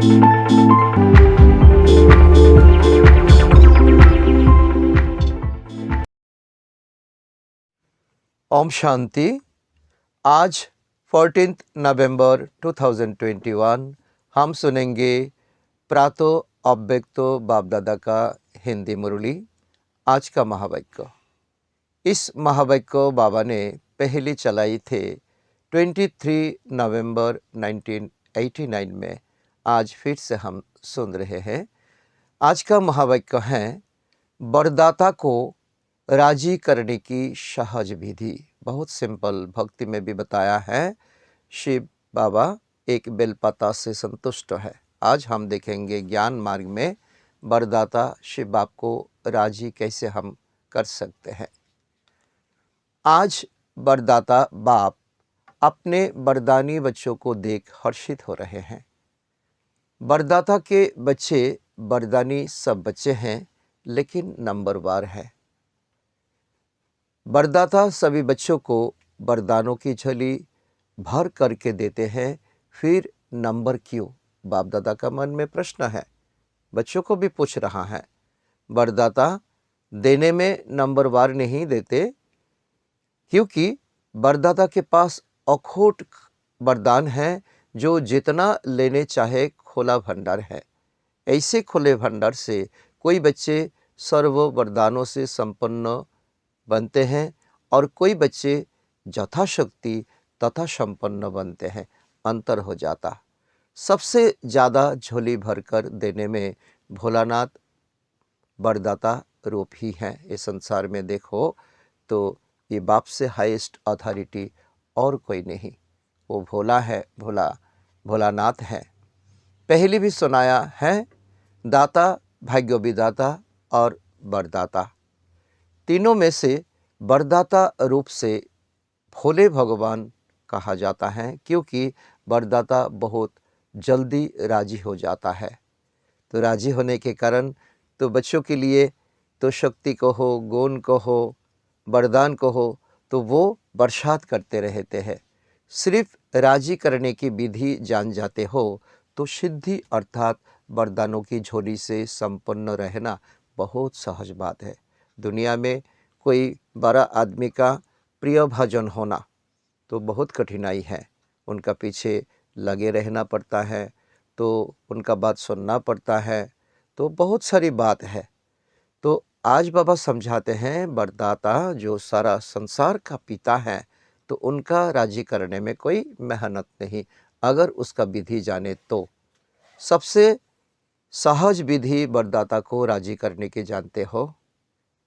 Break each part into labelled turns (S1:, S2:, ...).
S1: ओम शांति। आज 14 नवंबर 2021 हम सुनेंगे प्रातो अव्यक्तो बाप दादा का हिंदी मुरली। आज का महावाक्य, इस महावाक्य बाबा ने पहली चलाई थे 23 नवंबर 1989 में। आज फिर से हम सुन रहे हैं। आज का महावाक्य है, वरदाता को राजी करने की सहज विधि। बहुत सिंपल, भक्ति में भी बताया है। शिव बाबा एक बेलपता से संतुष्ट है। आज हम देखेंगे ज्ञान मार्ग में वरदाता शिव बाप को राजी कैसे हम कर सकते हैं। आज वरदाता बाप अपने वरदानी बच्चों को देख हर्षित हो रहे हैं। वरदाता के बच्चे वरदानी सब बच्चे हैं, लेकिन नंबरवार है। वरदाता सभी बच्चों को वरदानों की झोली भर करके देते हैं, फिर नंबर क्यों? बाप दादा का मन में प्रश्न है, बच्चों को भी पूछ रहा है। वरदाता देने में नंबरवार नहीं देते, क्योंकि वरदाता के पास अखोट वरदान है, जो जितना लेने चाहे खुला भंडार है। ऐसे खुले भंडार से कोई बच्चे सर्व वरदानों से संपन्न बनते हैं और कोई बच्चे यथाशक्ति तथा संपन्न बनते हैं। अंतर हो जाता। सबसे ज़्यादा झोली भरकर देने में भोलानाथ वरदाता रूप ही हैं। इस संसार में देखो तो ये बाप से हाईएस्ट अथॉरिटी और कोई नहीं। वो भोला है, भोलानाथ है। पहले भी सुनाया है, दाता, भाग्य विदाता और वरदाता। तीनों में से वरदाता रूप से भोले भगवान कहा जाता है, क्योंकि वरदाता बहुत जल्दी राजी हो जाता है। तो राजी होने के कारण तो बच्चों के लिए तो शक्ति को हो, गुण को हो, वरदान को हो, तो वो बरसात करते रहते हैं। सिर्फ राजी करने की विधि जान जाते हो तो सिद्धि अर्थात वरदानों की झोली से संपन्न रहना बहुत सहज बात है। दुनिया में कोई बड़ा आदमी का प्रिय भाजन होना तो बहुत कठिनाई है। उनका पीछे लगे रहना पड़ता है, तो उनका बात सुनना पड़ता है, तो बहुत सारी बात है। तो आज बाबा समझाते हैं, वरदाता जो सारा संसार का पिता है, तो उनका राजी करने में कोई मेहनत नहीं, अगर उसका विधि जाने तो। सबसे सहज विधि वरदाता को राजी करने की जानते हो?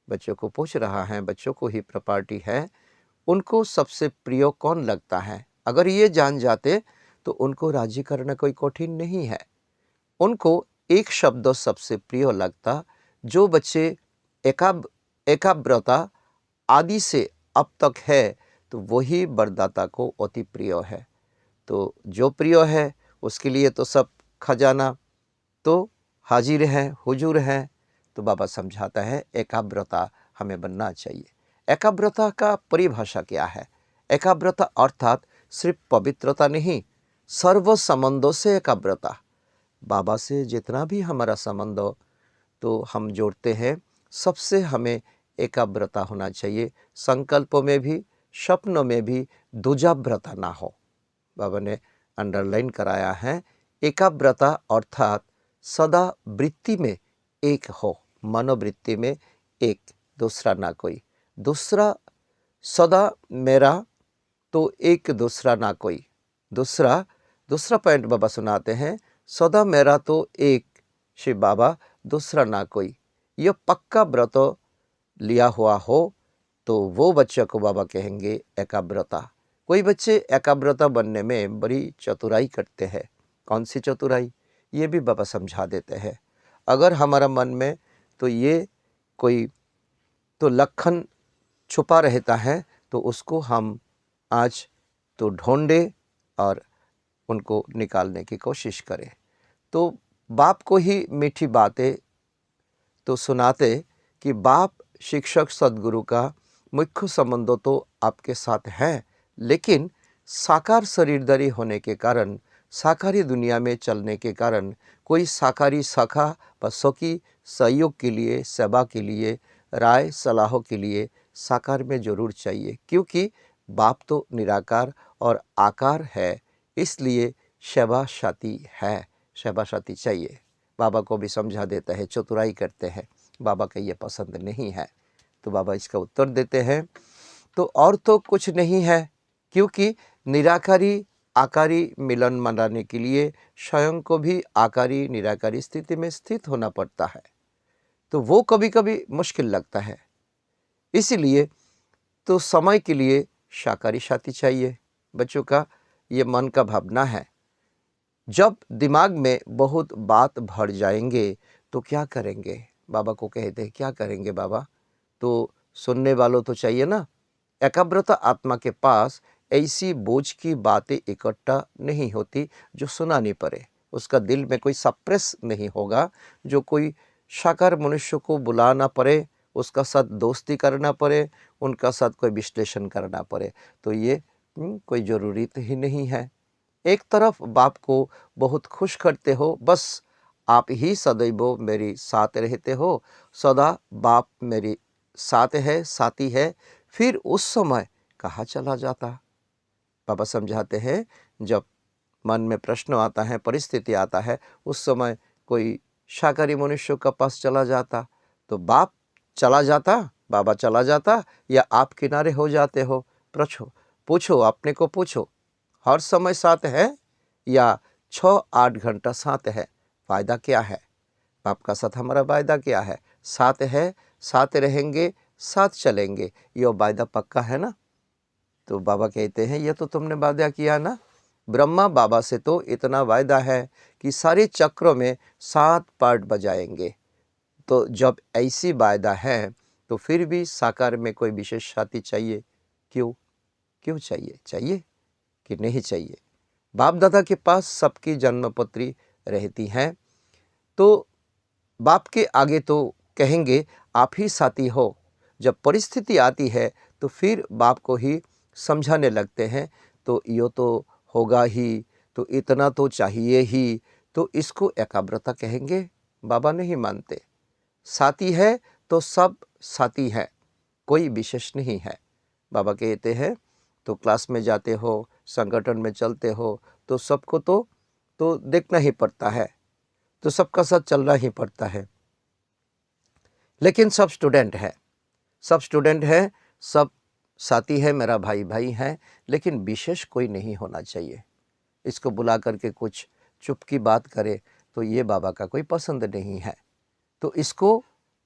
S1: बच्चों को पूछ रहा है, बच्चों को ही प्रॉपर्टी है, उनको सबसे प्रिय कौन लगता है? अगर ये जान जाते तो उनको राजी करना कोई कठिन नहीं है। उनको एक शब्द सबसे प्रिय लगता। जो बच्चे एकाग्रता आदि से अब तक है, तो वही वरदाता को अति प्रिय है। तो जो प्रिय है उसके लिए तो सब खजाना तो हाजिर है, हुजूर है। तो बाबा समझाता है, एकाग्रता हमें बनना चाहिए। एकाग्रता का परिभाषा क्या है? एकाग्रता अर्थात सिर्फ पवित्रता नहीं, सर्व संबंधों से एकाग्रता। बाबा से जितना भी हमारा संबंध तो हम जोड़ते हैं, सबसे हमें एकाग्रता होना चाहिए। संकल्पों में भी, स्वप्नों में भी दूजाव्रता ना हो। बाबा ने अंडरलाइन कराया है, एकाग्रता अर्थात सदा वृत्ति में एक हो, मनोवृत्ति में एक, दूसरा ना कोई। दूसरा सदा मेरा तो एक, दूसरा ना कोई। दूसरा पॉइंट बाबा सुनाते हैं, सदा मेरा तो एक शिव बाबा, दूसरा ना कोई। यह पक्का व्रत लिया हुआ हो तो वो बच्चे को बाबा कहेंगे एकाग्रता। कोई बच्चे एकाग्रता बनने में बड़ी चतुराई करते हैं। कौन सी चतुराई? ये भी बाबा समझा देते हैं। अगर हमारा मन में तो ये कोई तो लक्षण छुपा रहता है, तो उसको हम आज तो ढूंढे और उनको निकालने की कोशिश करें। तो बाप को ही मीठी बातें तो सुनाते कि बाप शिक्षक सद्गुरु का मुख्य संबंध तो आपके साथ है, लेकिन साकार शरीरधारी होने के कारण साकारी दुनिया में चलने के कारण कोई साकारी शाखा व सखी सहयोग के लिए, सेवा के लिए, राय सलाहों के लिए साकार में जरूर चाहिए, क्योंकि बाप तो निराकार और आकार है, इसलिए सेवा साथी है, सेवा साथी चाहिए। बाबा को भी समझा देता है, चतुराई करते हैं, बाबा का ये पसंद नहीं है। तो बाबा इसका उत्तर देते हैं, तो और तो कुछ नहीं है, क्योंकि निराकारी आकारी मिलन मनाने के लिए स्वयं को भी आकारी निराकारी स्थिति में स्थित होना पड़ता है, तो वो कभी कभी मुश्किल लगता है। इसीलिए तो समय के लिए साकारी साथी चाहिए। बच्चों का ये मन का भावना है। जब दिमाग में बहुत बात भर जाएंगे तो क्या करेंगे? बाबा को कहते हैं, क्या करेंगे बाबा? तो सुनने वालों तो चाहिए ना। एकाग्रता आत्मा के पास ऐसी बोझ की बातें इकट्ठा नहीं होती जो सुनानी पड़े। उसका दिल में कोई सप्रेस नहीं होगा, जो कोई साकार मनुष्य को बुलाना पड़े, उसका साथ दोस्ती करना पड़े, उनका साथ कोई विश्लेषण करना पड़े, तो ये कोई ज़रूरी ही नहीं है। एक तरफ बाप को बहुत खुश करते हो, बस आप ही सदैव मेरे साथ रहते हो, सदा बाप मेरे साथ है, साथी है, फिर उस समय कहाँ चला जाता? बाबा समझाते हैं, जब मन में प्रश्न आता है, परिस्थिति आता है, उस समय कोई शाकाहारी मनुष्य का पास चला जाता, तो बाप चला जाता, बाबा चला जाता, या आप किनारे हो जाते हो? पूछो, अपने को पूछो, हर समय साथ है या 6-8 घंटा साथ है? फायदा क्या है? बाप का साथ हमारा वायदा क्या है? साथ है, साथ रहेंगे, साथ चलेंगे, ये वायदा पक्का है ना? तो बाबा कहते हैं, ये तो तुमने वादा किया ना। ब्रह्मा बाबा से तो इतना वायदा है कि सारे चक्रों में 7 पार्ट बजाएंगे। तो जब ऐसी वायदा है तो फिर भी साकार में कोई विशेष साथी चाहिए। क्यों चाहिए कि नहीं चाहिए? बाप दादा के पास सबकी जन्मपत्री रहती हैं, तो बाप के आगे तो कहेंगे आप ही साथी हो। जब परिस्थिति आती है तो फिर बाप को ही समझाने लगते हैं, तो ये तो होगा ही, तो इतना तो चाहिए ही, तो इसको एकाग्रता कहेंगे? बाबा नहीं मानते। साथी है तो सब साथी है, कोई विशेष नहीं है। बाबा कहते हैं, तो क्लास में जाते हो, संगठन में चलते हो, तो सबको तो देखना ही पड़ता है, तो सबका साथ चलना ही पड़ता है। लेकिन सब स्टूडेंट है, सब साथी है, मेरा भाई भाई है, लेकिन विशेष कोई नहीं होना चाहिए। इसको बुला करके कुछ चुप की बात करे तो ये बाबा का कोई पसंद नहीं है। तो इसको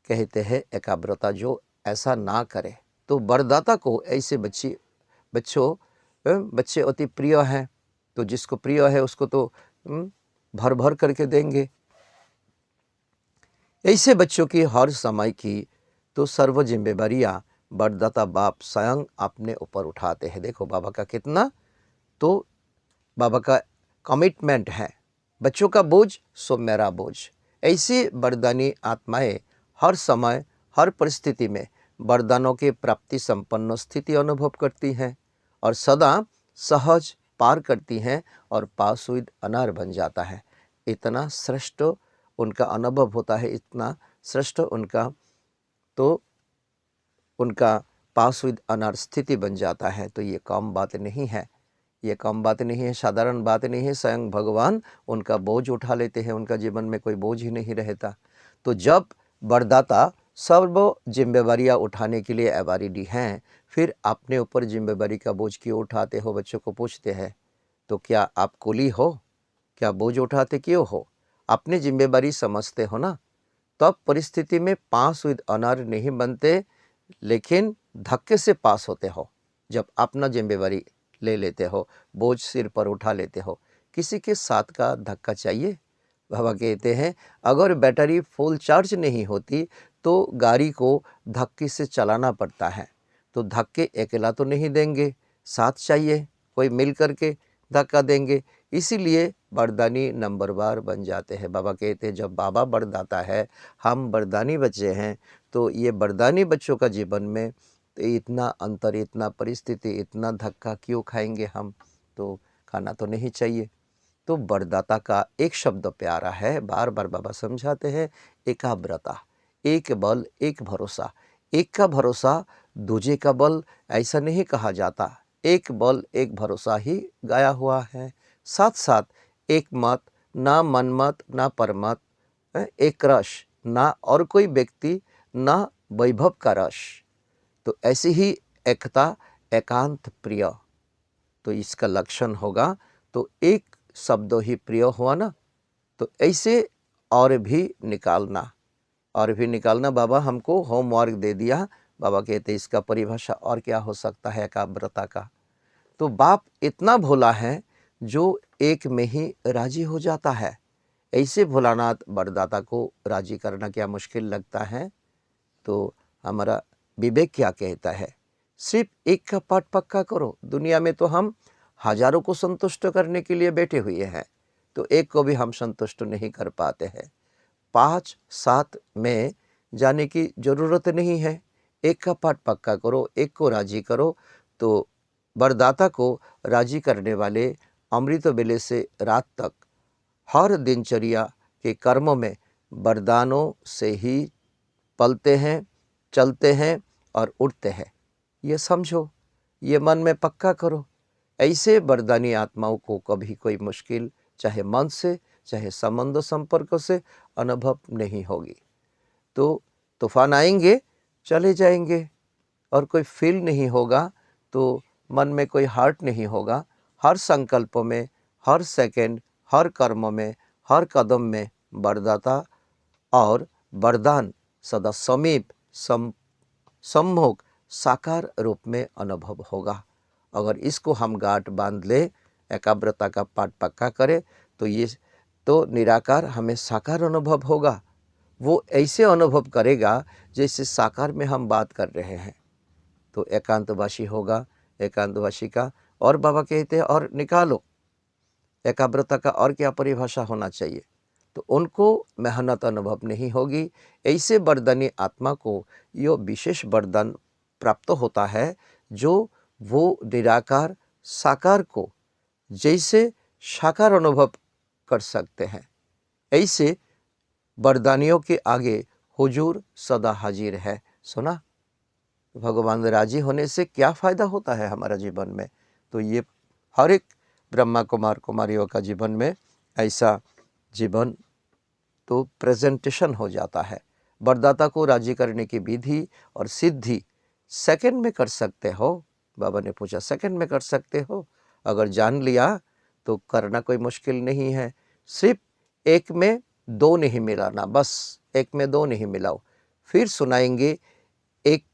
S1: कहते हैं एकाग्रता, जो ऐसा ना करे। तो वरदाता को ऐसे बच्चे अति प्रिय हैं, तो जिसको प्रिय है उसको तो भर भर करके देंगे। ऐसे बच्चों की हर समय की तो सर्व जिम्मेवारियाँ वरदाता बाप स्वयं अपने ऊपर उठाते हैं। देखो बाबा का कितना, तो बाबा का कमिटमेंट है, बच्चों का बोझ सो मेरा बोझ। ऐसी वरदानी आत्माएं हर समय हर परिस्थिति में वरदानों की प्राप्ति संपन्न स्थिति अनुभव करती हैं और सदा सहज पार करती हैं और पास हुई अनार बन जाता है। इतना श्रेष्ठ उनका अनुभव होता है, इतना श्रेष्ठ उनका पास हुई अनार स्थिति बन जाता है। तो ये कम बात नहीं है, ये कम बात नहीं है, साधारण बात नहीं है। स्वयं भगवान उनका बोझ उठा लेते हैं, उनका जीवन में कोई बोझ ही नहीं रहता। तो जब वरदाता सर्व जिम्मेवारियाँ उठाने के लिए अवारिडी हैं, फिर अपने ऊपर जिम्मेवारी का बोझ क्यों उठाते हो? बच्चों को पूछते हैं, तो क्या आप कुली हो? क्या बोझ उठाते क्यों हो? अपनी जिम्मेवारी समझते हो ना? तब परिस्थिति में पास हुई अनार नहीं बनते, लेकिन धक्के से पास होते हो। जब अपना जिम्मेवारी ले लेते हो, बोझ सिर पर उठा लेते हो, किसी के साथ का धक्का चाहिए? बाबा कहते हैं, अगर बैटरी फुल चार्ज नहीं होती तो गाड़ी को धक्के से चलाना पड़ता है। तो धक्के अकेला तो नहीं देंगे, साथ चाहिए, कोई मिल करके धक्का देंगे। इसीलिए वरदानी नंबरवार बन जाते हैं। बाबा कहते हैं, जब बाबा वरदाता है, हम वरदानी बच्चे हैं, तो ये वरदानी बच्चों का जीवन में तो इतना अंतर, इतना परिस्थिति, इतना धक्का क्यों खाएंगे हम? तो खाना तो नहीं चाहिए। तो वरदाता का एक शब्द प्यारा है, बार बार बाबा समझाते हैं, एकाग्रता, एक बल एक भरोसा। एक का भरोसा दूजे का बल ऐसा नहीं कहा जाता, एक बल एक भरोसा ही गाया हुआ है। साथ साथ एक मत, ना मनमत ना परमत, एक रस, ना और कोई व्यक्ति ना वैभव का रस। तो ऐसी ही एकता, एकांत प्रिय, तो इसका लक्षण होगा। तो एक शब्द ही प्रिय हुआ ना, तो ऐसे और भी निकालना, और भी निकालना। बाबा हमको होमवर्क दे दिया, बाबा कहते इसका परिभाषा और क्या हो सकता है एकाग्रता का। तो बाप इतना भोला है जो एक में ही राजी हो जाता है। ऐसे भोलानाथ वरदाता को राजी करना क्या मुश्किल लगता है। तो हमारा विवेक क्या कहता है, सिर्फ एक का पाठ पक्का करो। दुनिया में तो हम हजारों को संतुष्ट करने के लिए बैठे हुए हैं, तो एक को भी हम संतुष्ट नहीं कर पाते हैं। 5-7 में जाने की ज़रूरत नहीं है, एक का पाठ पक्का करो, एक को राजी करो। तो वरदाता को राजी करने वाले अमृत बेले से रात तक हर दिनचर्या के कर्मों में वरदानों से ही पलते हैं, चलते हैं और उठते हैं। ये समझो, ये मन में पक्का करो। ऐसे वरदानी आत्माओं को कभी कोई मुश्किल, चाहे मन से चाहे संबंध संपर्क से, अनुभव नहीं होगी। तो तूफान आएंगे, चले जाएंगे, और कोई फील नहीं होगा, तो मन में कोई हर्ट नहीं होगा। हर संकल्प में, हर सेकंड, हर कर्म में, हर कदम में वरदाता और वरदान सदा समीप, सम्मुख, साकार रूप में अनुभव होगा। अगर इसको हम गांठ बांध ले, एकाग्रता का पाठ पक्का करें, तो ये तो निराकार हमें साकार अनुभव होगा। वो ऐसे अनुभव करेगा जैसे साकार में हम बात कर रहे हैं। तो एकांतवासी होगा, एकांतवासी का। और बाबा कहते हैं और निकालो एकाग्रता का और क्या परिभाषा होना चाहिए, तो उनको मेहनत अनुभव नहीं होगी। ऐसे वरदानी आत्मा को यह विशेष वरदान प्राप्त होता है जो वो निराकार साकार को जैसे साकार अनुभव कर सकते हैं। ऐसे वरदानियों के आगे हुजूर सदा हाजिर है। सुना, भगवान राजी होने से क्या फ़ायदा होता है हमारा जीवन में। तो ये हर एक ब्रह्मा कुमार कुमारियों का जीवन में ऐसा जीवन तो प्रेजेंटेशन हो जाता है। वरदाता को राजी करने की विधि और सिद्धि सेकंड में कर सकते हो। बाबा ने पूछा सेकंड में कर सकते हो? अगर जान लिया तो करना कोई मुश्किल नहीं है। सिर्फ एक में दो नहीं मिलाना, बस एक में दो नहीं मिलाओ। फिर सुनाएंगे एक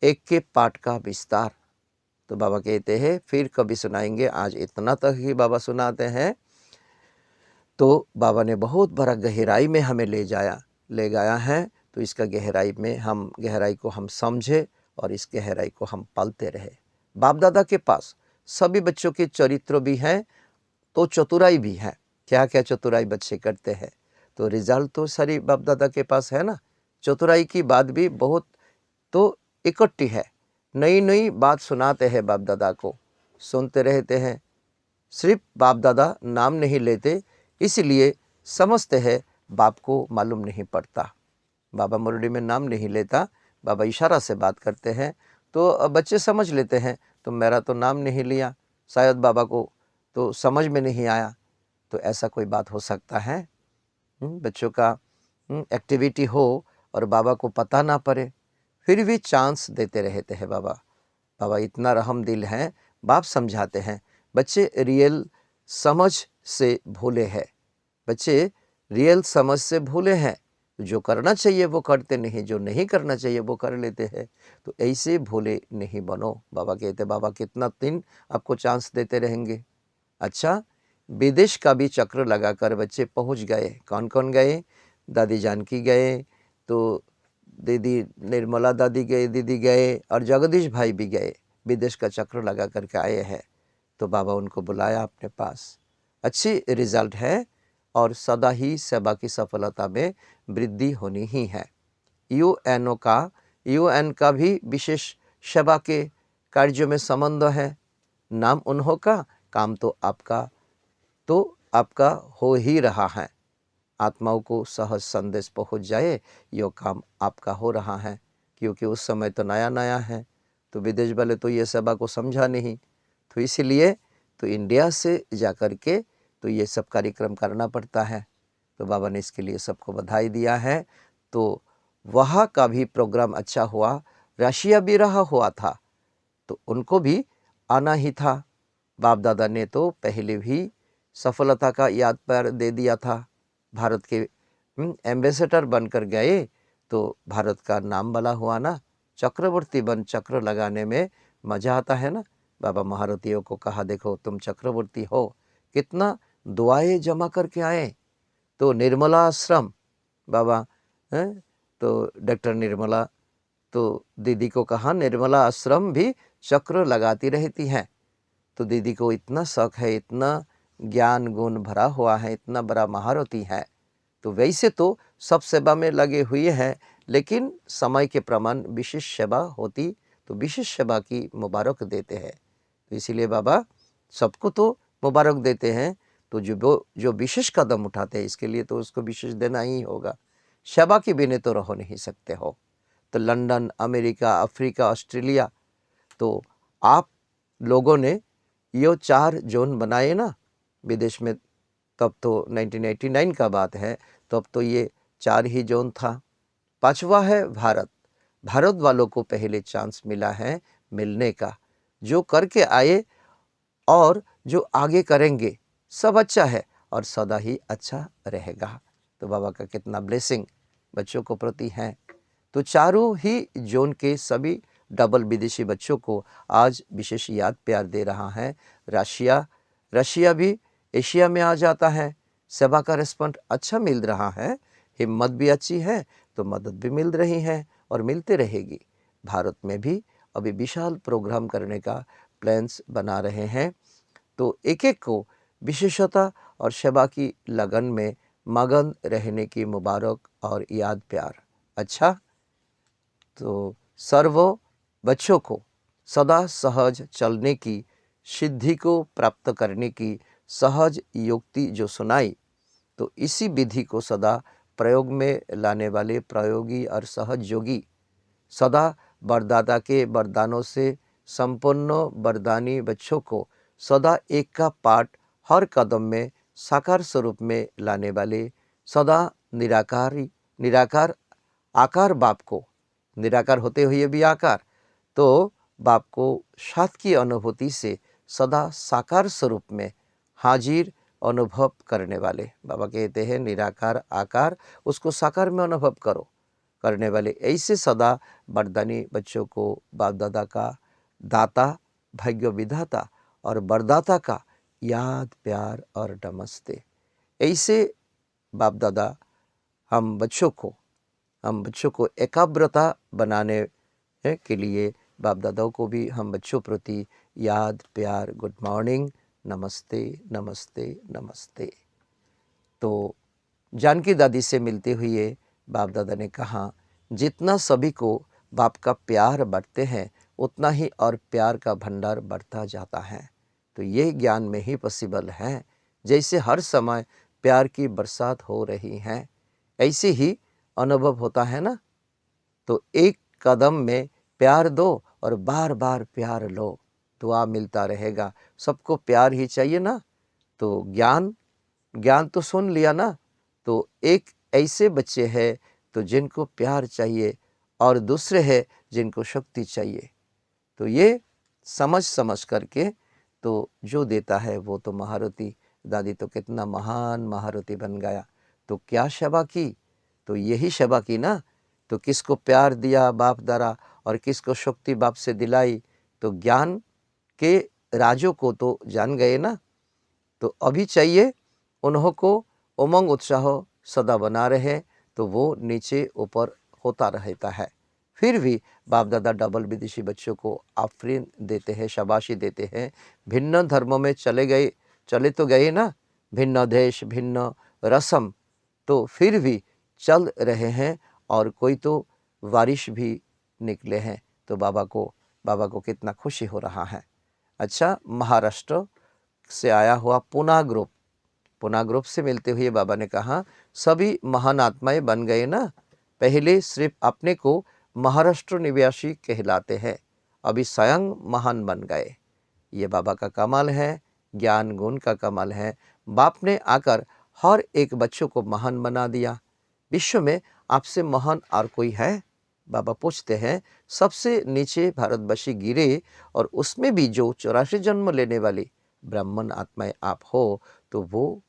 S1: एक के पाठ का विस्तार। तो बाबा कहते हैं फिर कभी सुनाएंगे, आज इतना तक ही बाबा सुनाते हैं। तो बाबा ने बहुत बड़ा गहराई में हमें ले गया है। तो इसका गहराई को हम समझे और इस गहराई को हम पालते रहे। बाप दादा के पास सभी बच्चों के चरित्र भी हैं, तो चतुराई भी है। क्या क्या चतुराई बच्चे करते हैं, तो रिजल्ट तो सारी बाप दादा के पास है ना। चतुराई की बात भी बहुत तो इकट्ठी है। नई नई बात सुनाते हैं बाप दादा को, सुनते रहते हैं। सिर्फ बाप दादा नाम नहीं लेते, इसलिए समझते हैं बाप को मालूम नहीं पड़ता। बाबा मुरली में नाम नहीं लेता, बाबा इशारा से बात करते हैं, तो बच्चे समझ लेते हैं तो मेरा तो नाम नहीं लिया, शायद बाबा को तो समझ में नहीं आया। तो ऐसा कोई बात हो सकता है? बच्चों का एक्टिविटी हो और बाबा को पता ना पड़े, फिर भी चांस देते रहते हैं बाबा। बाबा इतना रहम दिल है, बाप समझाते हैं। बच्चे रियल समझ से भूले हैं, बच्चे रियल समझ से भूले हैं। जो करना चाहिए वो करते नहीं, जो नहीं करना चाहिए वो कर लेते हैं। तो ऐसे भूले नहीं बनो। बाबा कहते बाबा कितना दिन आपको चांस देते रहेंगे। अच्छा, विदेश का भी चक्र लगाकर बच्चे पहुंच गए। कौन कौन गए? दादी जानकी गए, तो दीदी निर्मला दादी गए, दीदी गए, और जगदीश भाई भी गए। विदेश का चक्र लगा करके आए हैं। तो बाबा उनको बुलाया अपने पास। अच्छी रिजल्ट है और सदा ही सेवा की सफलता में वृद्धि होनी ही है। यूएन का भी विशेष सेवा के कार्यों में संबंध है। नाम उन्हों का, काम तो आपका। तो आपका हो ही रहा है। आत्माओं को सहज संदेश पहुंच जाए, यो काम आपका हो रहा है। क्योंकि उस समय तो नया नया है, तो विदेश वाले तो ये सेवा को समझा नहीं, तो इसीलिए तो इंडिया से जा कर के तो ये सब कार्यक्रम करना पड़ता है। तो बाबा ने इसके लिए सबको बधाई दिया है। तो वहाँ का भी प्रोग्राम अच्छा हुआ, रशिया भी रहा हुआ था, तो उनको भी आना ही था। बाप दादा ने तो पहले भी सफलता का याद पर दे दिया था। भारत के एम्बेसडर बनकर गए तो भारत का नाम बला हुआ ना। चक्रवर्ती बन चक्र लगाने में मजा आता है ना। बाबा महारथियों को कहा, देखो तुम चक्रवर्ती हो, कितना दुआएं जमा करके आए। तो निर्मला आश्रम बाबा हैं, तो डॉक्टर निर्मला तो दीदी को कहा निर्मला आश्रम भी चक्र लगाती रहती है। तो दीदी को इतना शौक है, इतना ज्ञान गुण भरा हुआ है, इतना बड़ा महारथी है। तो वैसे तो सब सेवा में लगे हुए हैं, लेकिन समय के प्रमाण विशेष सेवा होती तो विशेष सेवा की मुबारक देते हैं। तो इसीलिए बाबा सबको तो मुबारक देते हैं, तो जो विशेष कदम उठाते हैं इसके लिए तो उसको विशेष देना ही होगा। सेवा के बिना तो रह नहीं सकते हो। तो लंदन, अमेरिका, अफ्रीका, ऑस्ट्रेलिया, तो आप लोगों ने ये 4 जोन बनाए ना विदेश में। तब तो 1989 का बात है, तब तो ये 4 ही जोन था। 5वां है भारत। भारत वालों को पहले चांस मिला है मिलने का। जो करके आए और जो आगे करेंगे सब अच्छा है और सदा ही अच्छा रहेगा। तो बाबा का कितना ब्लेसिंग बच्चों को प्रति है। तो चारों ही जोन के सभी डबल विदेशी बच्चों को आज विशेष याद प्यार दे रहा है। रशिया भी एशिया में आ जाता है। सेवा का रिस्पॉन्ड अच्छा मिल रहा है, हिम्मत भी अच्छी है, तो मदद भी मिल रही है और मिलते रहेगी। भारत में भी अभी विशाल प्रोग्राम करने का प्लान्स बना रहे हैं। तो एक एक को विशेषता और सेवा की लगन में मगन रहने की मुबारक और याद प्यार। अच्छा, तो सर्व बच्चों को सदा सहज चलने की सिद्धि को प्राप्त करने की सहज युक्ति जो सुनाई, तो इसी विधि को सदा प्रयोग में लाने वाले प्रयोगी और सहज योगी सदा वरदाता के वरदानों से संपन्न वरदानी बच्चों को सदा एक का पाठ हर कदम में साकार स्वरूप में लाने वाले सदा निराकार आकार बाप को, निराकार होते हुए भी आकार, तो बाप को साथ की अनुभूति से सदा साकार स्वरूप में हाजिर अनुभव करने वाले। बाबा कहते हैं निराकार आकार उसको साकार में अनुभव करो करने वाले ऐसे सदा वरदानी बच्चों को बाप दादा का दाता, भाग्य विधाता और वरदाता का याद प्यार और नमस्ते। ऐसे बाप दादा हम बच्चों को एकाग्रता बनाने के लिए बाप दादाओं को भी हम बच्चों प्रति याद प्यार, गुड मॉर्निंग, नमस्ते नमस्ते नमस्ते। तो जानकी दादी से मिलते हुए बाप दादा ने कहा, जितना सभी को बाप का प्यार बढ़ते हैं उतना ही और प्यार का भंडार बढ़ता जाता है। तो ये ज्ञान में ही पॉसिबल है। जैसे हर समय प्यार की बरसात हो रही है, ऐसे ही अनुभव होता है ना। तो एक कदम में प्यार दो और बार बार प्यार लो, दुआ मिलता रहेगा। सबको प्यार ही चाहिए ना। तो ज्ञान तो सुन लिया ना। तो एक ऐसे बच्चे हैं तो जिनको प्यार चाहिए और दूसरे हैं जिनको शक्ति चाहिए। तो ये समझ करके तो जो देता है वो तो महारथी। दादी तो कितना महान महारथी बन गया। तो क्या सेवा की, तो यही सेवा की ना। तो किसको प्यार दिया बाप द्वारा और किसको शक्ति बाप से दिलाई, तो ज्ञान के राजों को तो जान गए ना। तो अभी चाहिए उन्हों को उमंग उत्साह सदा बना रहे, तो वो नीचे ऊपर होता रहता है। फिर भी बाप दादा डबल विदेशी बच्चों को आफरीन देते हैं, शाबाशी देते हैं। भिन्न धर्मों में चले तो गए ना, भिन्न देश भिन्न रस्म, तो फिर भी चल रहे हैं और कोई तो वारिश भी निकले हैं। तो बाबा को कितना खुशी हो रहा है। अच्छा, महाराष्ट्र से आया हुआ पुनः ग्रुप से मिलते हुए बाबा ने कहा, सभी महान आत्माएं बन गए ना, पहले सिर्फ अपने को महाराष्ट्र निवासी कहलाते हैं, अभी स्वयं महान बन गए। ये बाबा का कमाल है, ज्ञान गुण का कमाल है। बाप ने आकर हर एक बच्चों को महान बना दिया। विश्व में आपसे महान और कोई है? बाबा पूछते हैं। सबसे नीचे भारतवासी गिरे और उसमें भी जो 84 जन्म लेने वाली ब्राह्मण आत्माएं आप हो, तो वो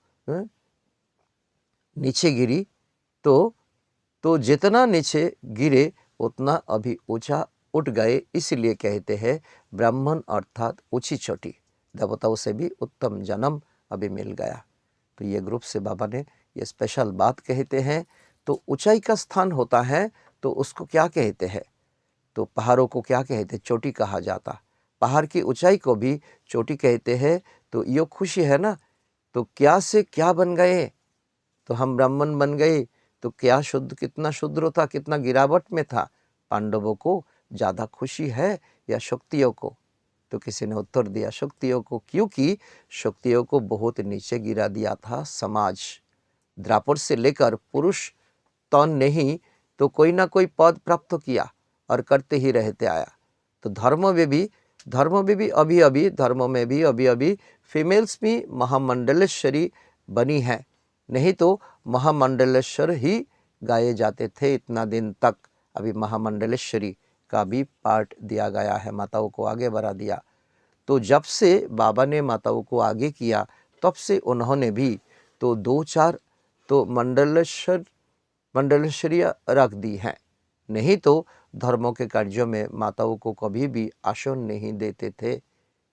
S1: नीचे गिरी तो जितना नीचे गिरे उतना अभी ऊंचा उठ गए। इसलिए कहते हैं ब्राह्मण अर्थात ऊंची चोटी, देवताओं से भी उत्तम जन्म अभी मिल गया। तो ये ग्रुप से बाबा ने ये स्पेशल बात कहते हैं। तो ऊंचाई का स्थान होता है तो उसको क्या कहते हैं? तो पहाड़ों को क्या कहते? चोटी कहा जाता। पहाड़ की ऊंचाई को भी चोटी कहते हैं। तो ये खुशी है ना। तो क्या से क्या बन गए? तो हम ब्राह्मण बन गए। तो क्या कितना शूद्र था, कितना गिरावट में था? पांडवों को ज़्यादा खुशी है या शक्तियों को? तो किसी ने उत्तर दिया शक्तियों को, क्योंकि शक्तियों को बहुत नीचे गिरा दिया था समाज। द्वापर से लेकर पुरुष तन नहीं तो कोई ना कोई पद प्राप्त किया और करते ही रहते आया। तो धर्म में भी अभी फीमेल्स भी महामंडलेश्वरी बनी है, नहीं तो महामंडलेश्वर ही गाए जाते थे इतना दिन तक। अभी महामंडलेश्वरी का भी पार्ट दिया गया है, माताओं को आगे बढ़ा दिया। तो जब से बाबा ने माताओं को आगे किया तब से उन्होंने भी तो 2-4 तो मंडलेश्वरियाँ रख दी हैं, नहीं तो धर्मों के कार्यों में माताओं को कभी भी आसन नहीं देते थे।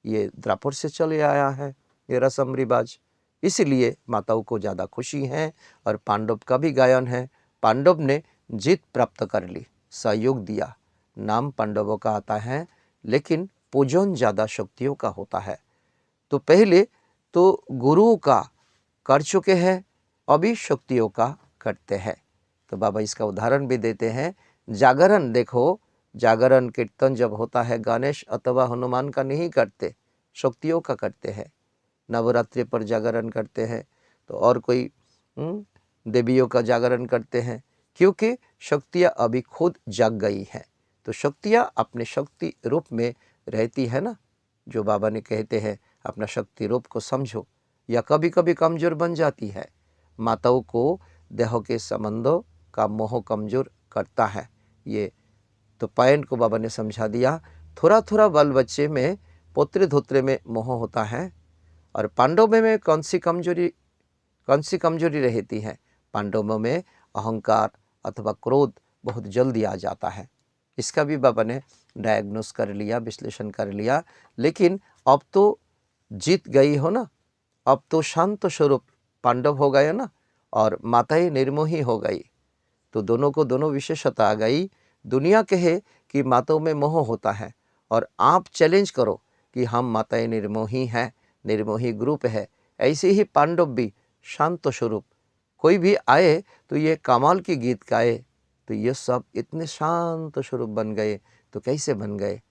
S1: ये द्वापर से चले आया है ये रस्म रिवाज, इसीलिए माताओं को ज़्यादा खुशी है। और पांडव का भी गायन है। पांडव ने जीत प्राप्त कर ली, सहयोग दिया, नाम पांडवों का आता है, लेकिन पूजन ज़्यादा शक्तियों का होता है। तो पहले तो गुरुओं का कर चुके हैं, अभी शक्तियों का करते हैं। तो बाबा इसका उदाहरण भी देते हैं। जागरण देखो, जागरण कीर्तन जब होता है गणेश अथवा हनुमान का नहीं करते, शक्तियों का करते हैं। नवरात्रि पर जागरण करते हैं तो और कोई देवियों का जागरण करते हैं, क्योंकि शक्तियाँ अभी खुद जाग गई हैं। तो शक्तियाँ अपने शक्ति रूप में रहती है ना। जो बाबा ने कहते हैं अपना शक्ति रूप को समझो, या कभी कभी कमज़ोर बन जाती है। माताओं को देह के संबंधों का मोह कमज़ोर करता है। ये तो पॉइंट को बाबा ने समझा दिया। थोड़ा थोड़ा बाल बच्चे में पोत्रे धोत्रे में मोह होता है। और पांडवों में कौन सी कमजोरी रहती है? पांडवों में अहंकार अथवा क्रोध बहुत जल्दी आ जाता है। इसका भी बाबा ने डायग्नोस कर लिया, विश्लेषण कर लिया। लेकिन अब तो जीत गई हो ना, अब तो शांत स्वरूप पांडव हो गए ना, और माताएं निर्मोही हो गई। तो दोनों को दोनों विशेषता आ गई। दुनिया कहे कि माताओं में मोह होता है, और आप चैलेंज करो कि हम माताएं निर्मोही हैं, निर्मोही ग्रुप है। ऐसे ही पांडव भी शांत स्वरूप, कोई भी आए तो ये कमाल की गीत गाए, तो ये सब इतने शांत स्वरूप बन गए। तो कैसे बन गए?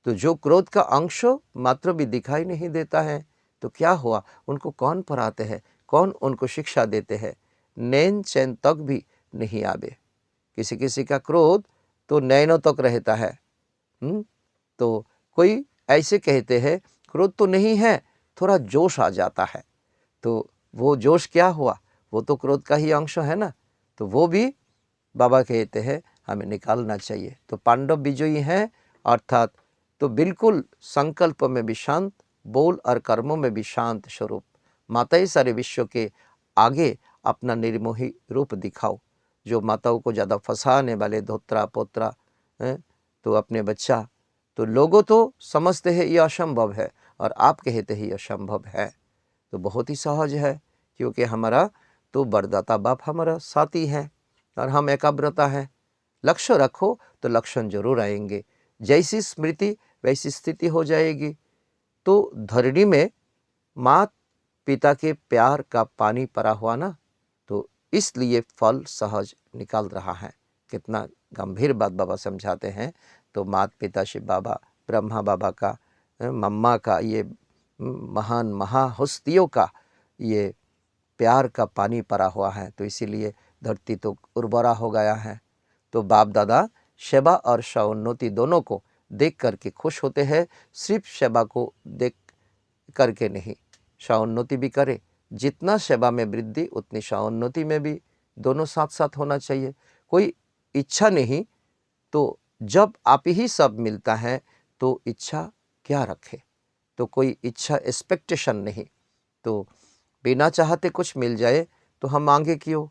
S1: तो जो क्रोध का अंश मात्र भी दिखाई नहीं देता है, तो क्या हुआ? उनको कौन पढ़ाते हैं? कौन उनको शिक्षा देते हैं? नैन चैन तक भी नहीं आवे। किसी किसी का क्रोध तो नैनों तक रहता है। तो कोई ऐसे कहते हैं क्रोध तो नहीं है, थोड़ा जोश आ जाता है। तो वो जोश क्या हुआ? वो तो क्रोध का ही अंश है ना। तो वो भी बाबा कहते हैं हमें निकालना चाहिए। तो पांडव विजयी हैं, अर्थात तो बिल्कुल संकल्प में भी शांत, बोल और कर्मों में भी शांत स्वरूप। माताएं सारे विश्व के आगे अपना निर्मोही रूप दिखाओ। जो माताओं को ज़्यादा फंसाने वाले धोत्रा पोत्रा तो अपने बच्चा, तो लोगों तो समझते हैं ये असंभव है, और आप कहते हैं ये असंभव है। तो बहुत ही सहज है, क्योंकि हमारा तो वरदाता बाप हमारा साथी है और हम एकाग्रता है। लक्ष्य रखो तो लक्षण जरूर आएंगे। जैसी स्मृति वैसी स्थिति हो जाएगी। तो धरणी में माँ पिता के प्यार का पानी पड़ा हुआ ना, तो इसलिए फल सहज निकल रहा है। कितना गंभीर बात बाबा समझाते हैं। तो माता पिता शिव बाबा, ब्रह्मा बाबा का, मम्मा का, ये महान महाहस्तियों का ये प्यार का पानी पड़ा हुआ है, तो इसीलिए धरती तो उर्वरा हो गया है। तो बाप दादा सेवा और सौन्नति दोनों को देख करके खुश होते हैं, सिर्फ सेवा को देख करके नहीं, सौन्नति भी करे। जितना सेवा में वृद्धि उतनी सौन्नति में भी दोनों साथ साथ होना चाहिए। कोई इच्छा नहीं, तो जब आप ही सब मिलता है तो इच्छा क्या रखे। तो कोई इच्छा एक्सपेक्टेशन नहीं, तो बिना चाहते कुछ मिल जाए तो हम मांगे क्यों।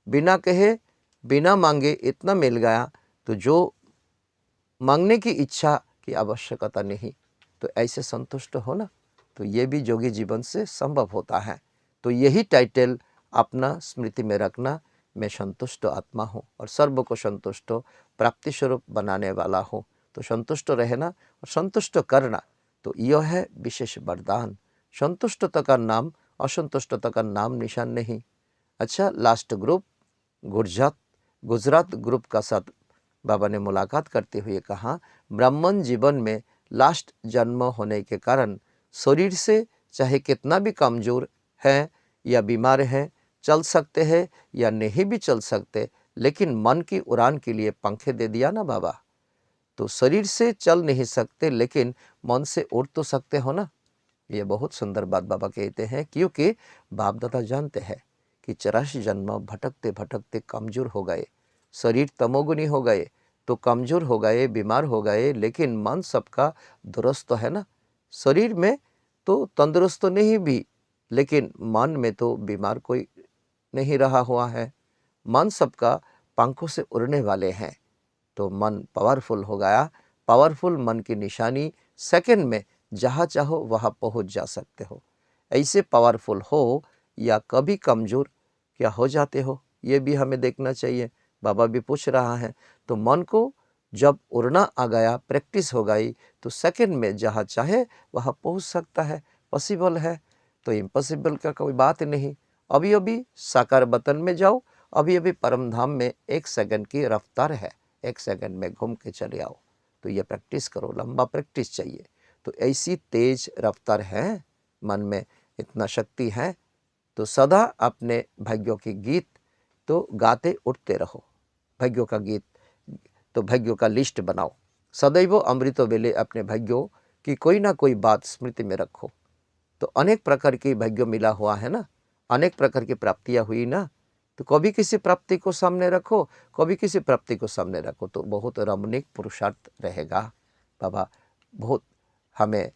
S1: बिना कहे बिना मांगे इतना मिल गया, तो जो मांगने की इच्छा की आवश्यकता नहीं, तो ऐसे संतुष्ट हो ना। तो ये भी योगी जीवन से संभव होता है। तो यही टाइटल अपना स्मृति में रखना, मैं संतुष्ट आत्मा हूँ और सर्व को संतुष्ट प्राप्ति स्वरूप बनाने वाला हूँ। तो संतुष्ट रहना और संतुष्ट करना, तो यह है विशेष वरदान। संतुष्टता का नाम असंतुष्टता का नाम निशान नहीं। अच्छा, लास्ट ग्रुप गुजरात ग्रुप का साथ बाबा ने मुलाकात करते हुए कहा, ब्राह्मण जीवन में लास्ट जन्म होने के कारण शरीर से चाहे कितना भी कमजोर है या बीमार है, चल सकते हैं या नहीं भी चल सकते, लेकिन मन की उड़ान के लिए पंखे दे दिया ना बाबा। तो शरीर से चल नहीं सकते लेकिन मन से उड़ तो सकते हो ना। ये बहुत सुंदर बात बाबा कहते हैं, क्योंकि बाप दादा जानते हैं कि 84 जन्म भटकते भटकते कमजोर हो गए, शरीर तमोगुनी हो गए, तो कमजोर हो गए, बीमार हो गए, लेकिन मन सबका दुरुस्त है ना। शरीर में तो तंदुरुस्त नहीं भी, लेकिन मन में तो बीमार कोई नहीं रहा हुआ है। मन सबका पंखों से उड़ने वाले हैं, तो मन पावरफुल हो गया। पावरफुल मन की निशानी सेकंड में जहाँ चाहो वहाँ पहुँच जा सकते हो। ऐसे पावरफुल हो या कभी कमज़ोर क्या हो जाते हो, ये भी हमें देखना चाहिए। बाबा भी पूछ रहा है, तो मन को जब उड़ना आ गया, प्रैक्टिस हो गई, तो सेकंड में जहाँ चाहे वहाँ पहुँच सकता है, पॉसिबल है। तो इम्पॉसिबल का कोई बात नहीं। अभी अभी साकार वतन में जाओ, अभी अभी परम धाम में 1 सेकंड की रफ्तार है, 1 सेकंड में घूम के चले आओ। तो ये प्रैक्टिस करो, लंबा प्रैक्टिस चाहिए। तो ऐसी तेज रफ्तार है, मन में इतना शक्ति है, तो सदा अपने भाग्यों की गीत तो गाते उठते रहो। भाग्यों का गीत, तो भाग्यों का लिस्ट बनाओ। सदैव अमृत वेले अपने भाग्यों की कोई ना कोई बात स्मृति में रखो। तो अनेक प्रकार की भाग्य मिला हुआ है ना, अनेक प्रकार की प्राप्तियां हुई ना। तो कभी किसी प्राप्ति को सामने रखो, कभी किसी प्राप्ति को सामने रखो, तो बहुत रमणीक पुरुषार्थ रहेगा। बाबा बहुत हमें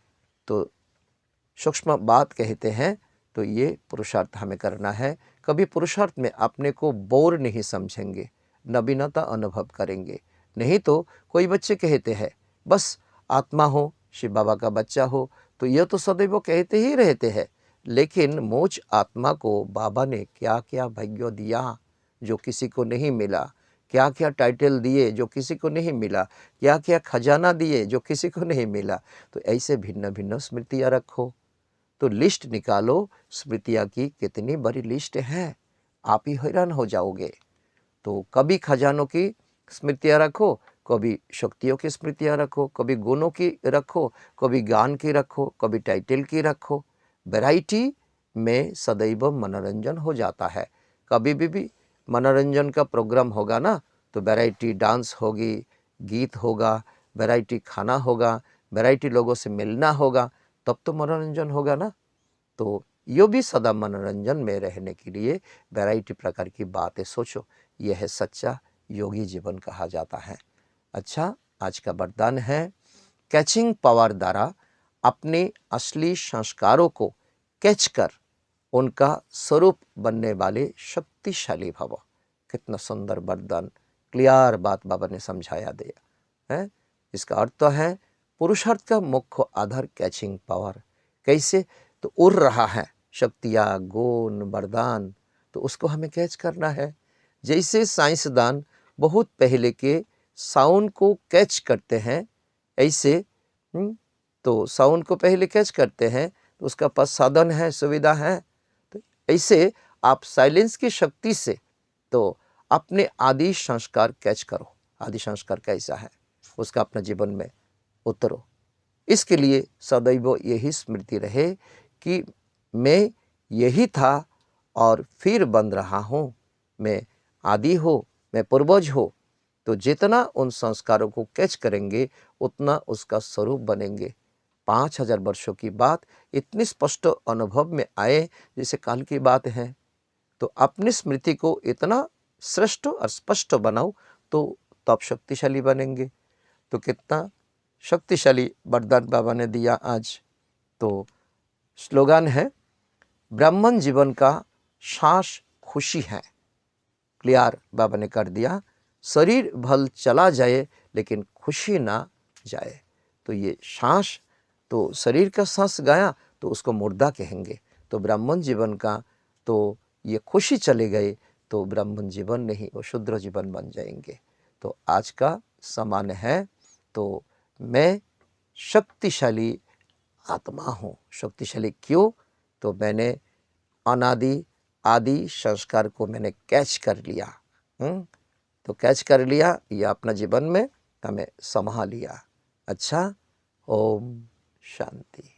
S1: तो सूक्ष्म बात कहते हैं, तो ये पुरुषार्थ हमें करना है। कभी पुरुषार्थ में अपने को बोर नहीं समझेंगे, नवीनता अनुभव करेंगे। नहीं तो कोई बच्चे कहते हैं बस आत्मा हो, शिव बाबा का बच्चा हो, तो यह तो सदैव कहते ही रहते हैं, लेकिन मुझ आत्मा को बाबा ने क्या क्या भाग्य दिया जो किसी को नहीं मिला, क्या क्या टाइटल दिए जो किसी को नहीं मिला, क्या क्या खजाना दिए जो किसी को नहीं मिला। तो ऐसे भिन्न भिन्न स्मृतियाँ रखो। तो लिस्ट निकालो, स्मृतियाँ की कितनी बड़ी लिस्ट है, आप ही हैरान हो जाओगे। तो कभी खजानों की स्मृतियाँ रखो, कभी शक्तियों की स्मृतियाँ रखो, कभी गुणों की रखो, कभी ज्ञान की रखो, कभी टाइटल की रखो। वैरायटी में सदैव मनोरंजन हो जाता है। कभी भी मनोरंजन का प्रोग्राम होगा ना, तो वैरायटी डांस होगी, गीत होगा, वैरायटी खाना होगा, वैरायटी लोगों से मिलना होगा, तब तो मनोरंजन होगा ना। तो यो भी सदा मनोरंजन में रहने के लिए वैरायटी प्रकार की बातें सोचो। यह है सच्चा योगी जीवन कहा जाता है। अच्छा, आज का वरदान है, कैचिंग पावर द्वारा अपने असली संस्कारों को कैच कर उनका स्वरूप बनने वाले शक्तिशाली भव। कितना सुंदर वरदान, क्लियर बात बाबा ने समझाया दिया है। इसका अर्थ तो है पुरुषार्थ का मुख्य आधार कैचिंग पावर। कैसे, तो उड़ रहा है शक्तियाँ, गुण, वरदान, तो उसको हमें कैच करना है। जैसे साइंसदान बहुत पहले के साउंड को कैच करते हैं, ऐसे तो साउंड को पहले कैच करते हैं, तो उसका पास साधन है, सुविधा है। तो ऐसे आप साइलेंस की शक्ति से तो अपने आदि संस्कार कैच करो। आदि संस्कार कैसा है उसका अपना जीवन में उतरो। इसके लिए सदैव यही स्मृति रहे कि मैं यही था और फिर बन रहा हूँ, मैं आदि हो, मैं पूर्वज हो, तो जितना उन संस्कारों को कैच करेंगे उतना उसका स्वरूप बनेंगे। 5000 वर्षों की बात इतनी स्पष्ट अनुभव में आए जैसे कल की बात है। तो अपनी स्मृति को इतना श्रेष्ठ और स्पष्ट बनाओ तो तब शक्तिशाली बनेंगे। तो कितना शक्तिशाली वरदान बाबा ने दिया आज। तो स्लोगन है, ब्राह्मण जीवन का सांस खुशी है। क्लियर बाबा ने कर दिया, शरीर भल चला जाए लेकिन खुशी ना जाए। तो ये सांस, तो शरीर का सांस गया तो उसको मुर्दा कहेंगे। तो ब्राह्मण जीवन का तो ये खुशी चले गए तो ब्राह्मण जीवन नहीं, वो शूद्र जीवन बन जाएंगे। तो आज का समान है, तो मैं शक्तिशाली आत्मा हूँ। शक्तिशाली क्यों? तो मैंने अनादि आदि संस्कार को मैंने कैच कर लिया। तो कैच कर लिया, ये अपना जीवन में हमें संभाल लिया। अच्छा, ओम शांति।